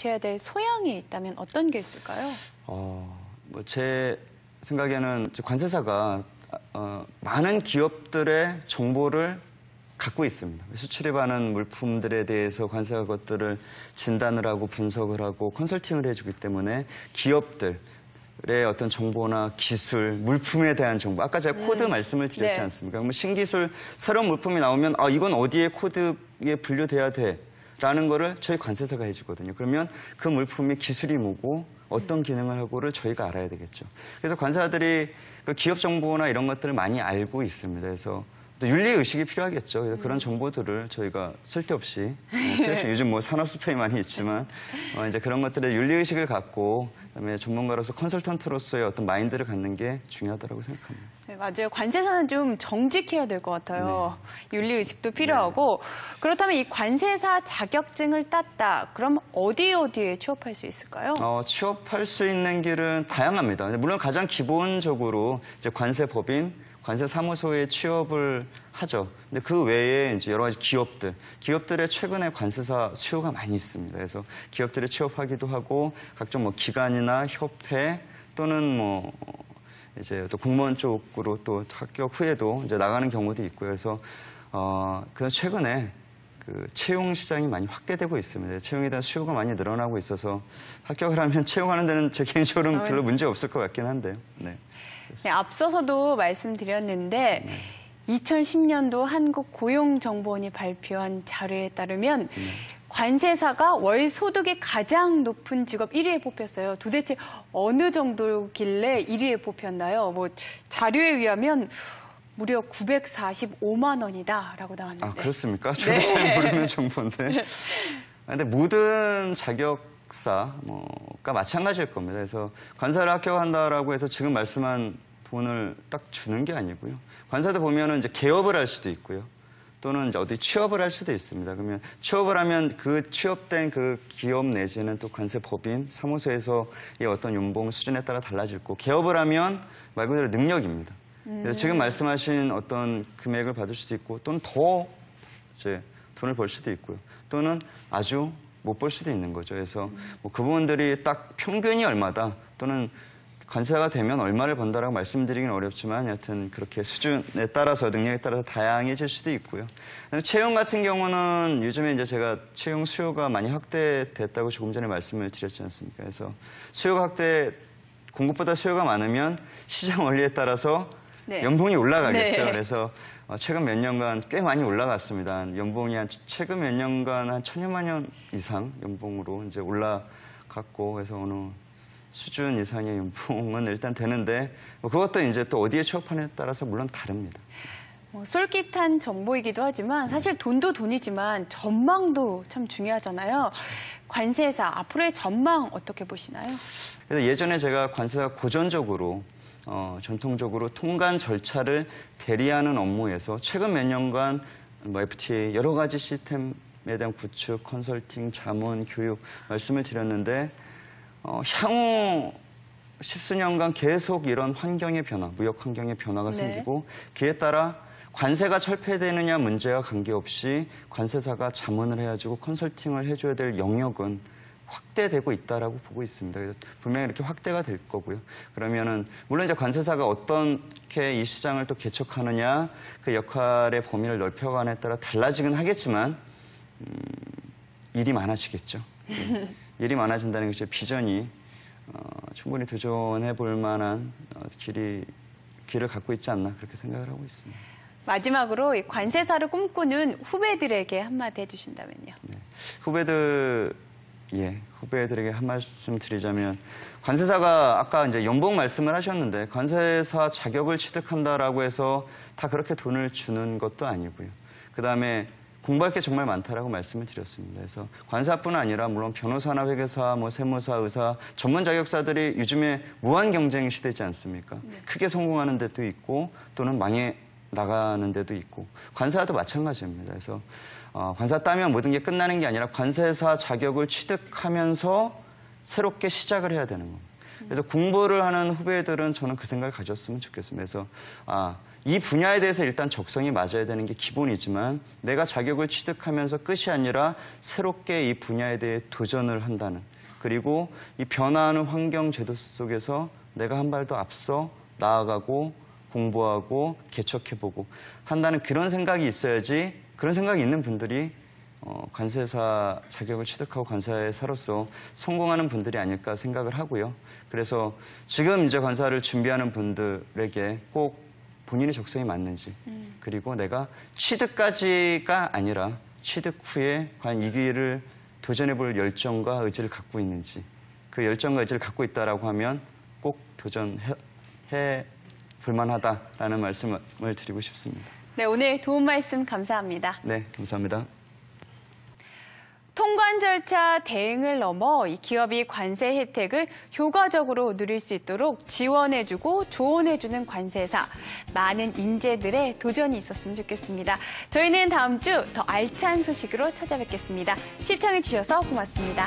갖춰야 될 소양이 있다면 어떤 게 있을까요? 제 생각에는 관세사가 많은 기업들의 정보를 갖고 있습니다. 수출입하는 물품들에 대해서 관세가 그것들을 진단을 하고 분석을 하고 컨설팅을 해주기 때문에 기업들의 어떤 정보나 기술, 물품에 대한 정보. 아까 제가 코드 말씀을 드렸지 않습니까? 그러면 신기술, 새로운 물품이 나오면 이건 어디에 코드에 분류돼야 돼? 라는 거를 저희 관세사가 해주거든요. 그러면 그 물품이 기술이 뭐고 어떤 기능을 하고를 저희가 알아야 되겠죠. 그래서 관세사들이 그 기업 정보나 이런 것들을 많이 알고 있습니다. 그래서 또 윤리의식이 필요하겠죠. 그래서 그런 정보들을 저희가 쓸데없이, 그래서 요즘 뭐 산업 스페이 많이 있지만, 이제 그런 것들의 윤리의식을 갖고, 그다음에 전문가로서 컨설턴트로서의 어떤 마인드를 갖는 게 중요하다고 생각합니다. 네, 맞아요. 관세사는 좀 정직해야 될 것 같아요. 네. 윤리의식도 필요하고. 네. 그렇다면 이 관세사 자격증을 땄다. 그럼 어디에 취업할 수 있을까요? 취업할 수 있는 길은 다양합니다. 물론 가장 기본적으로 이제 관세법인, 관세사무소에 취업을 하죠. 근데 그 외에 이제 여러 가지 기업들의 최근에 관세사 수요가 많이 있습니다. 그래서 기업들에 취업하기도 하고 각종 뭐 기관이나 협회 또는 이제 또 공무원 쪽으로 또 합격 후에도 이제 나가는 경우도 있고요. 그래서 최근에 그 채용 시장이 많이 확대되고 있습니다. 채용에 대한 수요가 많이 늘어나고 있어서 합격을 하면 채용하는 데는 제 개인적으로는 별로 문제 없을 것 같긴 한데요. 네. 네, 앞서서도 말씀드렸는데 2010년도 한국고용정보원이 발표한 자료에 따르면 관세사가 월 소득이 가장 높은 직업 1위에 뽑혔어요. 도대체 어느 정도길래 1위에 뽑혔나요? 자료에 의하면 무려 945만 원이다라고 나왔는데. 그렇습니까? 저도 잘 모르는 정보인데. 근데 모든 자격사가 마찬가지일 겁니다. 그래서 관세를 합격한다라고 해서 지금 말씀한 돈을 딱 주는 게 아니고요. 관세도 보면은 이제 개업을 할 수도 있고요. 또는 이제 어디 취업을 할 수도 있습니다. 그러면 취업을 하면 그 취업된 그 기업 내지는 또 관세법인, 사무소에서의 어떤 연봉 수준에 따라 달라질 거고, 개업을 하면 말 그대로 능력입니다. 그래서 지금 말씀하신 어떤 금액을 받을 수도 있고, 또는 더 이제 돈을 벌 수도 있고요. 또는 아주 못 벌 수도 있는 거죠. 그래서 그 부분들이 딱 평균이 얼마다, 또는 관세가 되면 얼마를 번다라고 말씀드리기는 어렵지만 여하튼 그렇게 수준에 따라서 능력에 따라서 다양해질 수도 있고요. 채용 같은 경우는 요즘에 이제 제가 채용 수요가 많이 확대됐다고 조금 전에 말씀을 드렸지 않습니까? 그래서 수요가 공급보다 수요가 많으면 시장 원리에 따라서 연봉이 올라가겠죠. 그래서 최근 몇 년간 꽤 많이 올라갔습니다. 연봉이 최근 몇 년간 한 1,000여만 원 이상 연봉으로 이제 올라갔고, 그래서 어느 수준 이상의 연봉은 일단 되는데, 그것도 이제 또 어디에 취업하느냐에 따라서 물론 다릅니다. 솔깃한 정보이기도 하지만 사실 돈도 돈이지만 전망도 참 중요하잖아요. 그렇죠. 관세사 앞으로의 전망 어떻게 보시나요? 그래서 예전에 제가 관세사 고전적으로 전통적으로 통관 절차를 대리하는 업무에서 최근 몇 년간 FTA 여러 가지 시스템에 대한 구축, 컨설팅, 자문, 교육 말씀을 드렸는데 향후 십수년간 계속 이런 환경의 변화, 무역 환경의 변화가 생기고 그에 따라 관세가 철폐되느냐 문제와 관계없이 관세사가 자문을 해가지고 컨설팅을 해줘야 될 영역은 확대되고 있다라고 보고 있습니다. 그래서 분명히 이렇게 확대가 될 거고요. 그러면은 물론 이제 관세사가 어떻게 이 시장을 또 개척하느냐, 그 역할의 범위를 넓혀가느냐에 따라 달라지긴 하겠지만 일이 많아지겠죠. 일이 많아진다는 것이 비전이 충분히 도전해 볼 만한 길을 갖고 있지 않나 그렇게 생각을 하고 있습니다. 마지막으로 이 관세사를 꿈꾸는 후배들에게 한마디 해주신다면요. 네. 후배들에게 한 말씀 드리자면, 관세사가 아까 이제 연봉 말씀을 하셨는데 관세사 자격을 취득한다라고 해서 다 그렇게 돈을 주는 것도 아니고요. 그다음에 공부할 게 정말 많다라고 말씀을 드렸습니다. 그래서 관세사뿐 아니라 물론 변호사나 회계사, 세무사, 의사, 전문 자격사들이 요즘에 무한 경쟁 시대지 않습니까? 크게 성공하는 데도 있고 또는 망해 나가는 데도 있고, 관세사도 마찬가지입니다. 그래서 관세사 따면 모든 게 끝나는 게 아니라 관세사 자격을 취득하면서 새롭게 시작을 해야 되는 겁니다. 그래서 공부를 하는 후배들은 저는 그 생각을 가졌으면 좋겠습니다. 그래서 이 분야에 대해서 일단 적성이 맞아야 되는 게 기본이지만 내가 자격을 취득하면서 끝이 아니라 새롭게 이 분야에 대해 도전을 한다는, 그리고 이 변화하는 환경 제도 속에서 내가 한 발 더 앞서 나아가고 공부하고 개척해보고 한다는 그런 생각이 있어야지, 그런 생각이 있는 분들이 관세사 자격을 취득하고 관세사로서 성공하는 분들이 아닐까 생각을 하고요. 그래서 지금 이제 관사를 준비하는 분들에게 꼭 본인의 적성이 맞는지, 그리고 내가 취득까지가 아니라 취득 후에 과연 이 길을 도전해볼 열정과 의지를 갖고 있는지, 그 열정과 의지를 갖고 있다라고 하면 꼭 도전해 볼만하다라는 말씀을 드리고 싶습니다. 네, 오늘 도움 말씀 감사합니다. 네, 감사합니다. 통관 절차 대행을 넘어 이 기업이 관세 혜택을 효과적으로 누릴 수 있도록 지원해주고 조언해주는 관세사. 많은 인재들의 도전이 있었으면 좋겠습니다. 저희는 다음 주 더 알찬 소식으로 찾아뵙겠습니다. 시청해주셔서 고맙습니다.